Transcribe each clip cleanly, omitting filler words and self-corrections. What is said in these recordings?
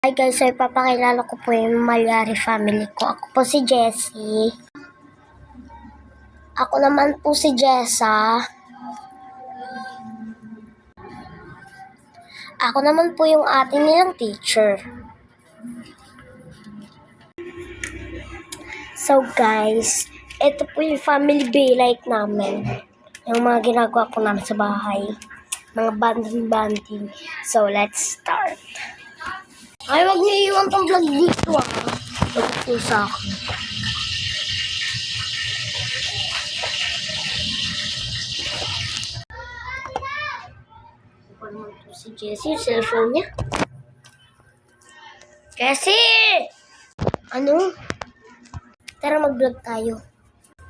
Hi guys, so ipapakilala ko po yung Malyari family ko. Ako po si Jessie. Ako naman po si Jessa. Ako naman po yung ate nilang teacher. So guys, ito po yung family life namin. Yung mga ginagawa po namin sa bahay. Mga banding-banding. So let's start. Ay, wag niyo iwan tong vlog dito Huwag po sa akin. Ako naman po si Jessie, yung cellphone niya. Jessie! Ano? Tara mag-vlog tayo.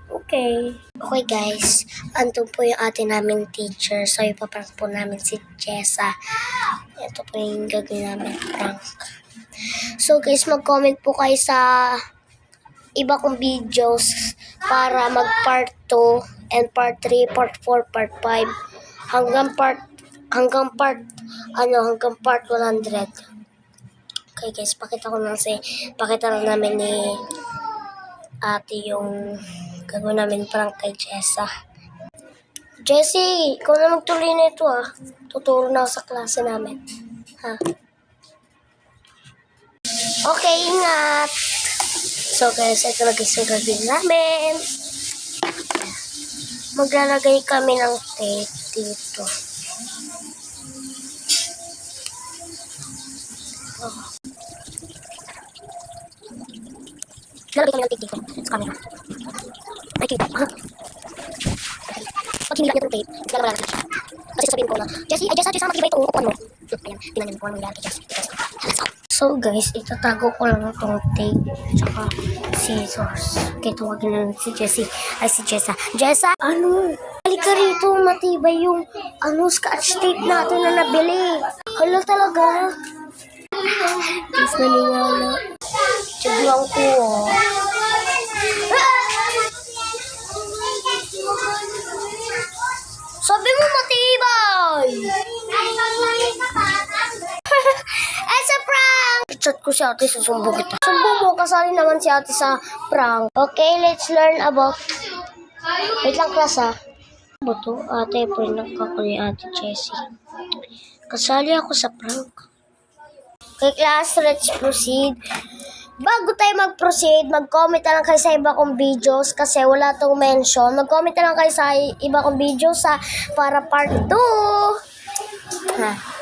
Okay. Okay guys, andun po yung ate naming teacher. So ipaprank po namin si Jessa. Ito po yung gagawin namin prank. So guys, mag-comment po kayo sa iba kong videos para mag part 2 and part 3, part 4, part 5 hanggang part 100. Okay guys, pakita lang namin ni ate yung gagawin namin prank kay Jessa. Jessie, ikaw na magtuloy na ito Tuturo na ako sa klase namin. Ha? Okay, ingat! So guys, ito na guys yung gagawin namin. Maglalagay kami ng tape dito. Lalagay kami ng tape dito sa camera. Ay, tape. Pag hindi lang ito tape, lalagay natin siya. Kasi sasabihin ko na, Jessie, matibay ito. Upuan mo. Ayan, tingnan niyo kung ano nangyari kay Jessie. So guys, itatago ko lang itong tape tsaka scissors. Okay, tuwagin na lang si Jessie. Ay, si Jessa. Jessa! Ano? Halika rito, matibay yung scotch tape natin na nabili. Hala talaga. Guys, naniniwala. Tiyaglang ko Sabi mo matibay! Ay, sa prank! I-chat ko si ate, susumbong kita. Sumbong mo, kasali naman si ate sa prank. Okay, let's learn about... Wait lang, class Ano to? Ate, prank ako ni ate Jessie. Kasali ako sa prank. Okay, class, let's proceed. Bago tayo mag-proceed, mag-comment na lang kayo sa iba kong videos kasi wala tong mention. Mag-comment na lang kayo sa iba kong videos para part 2.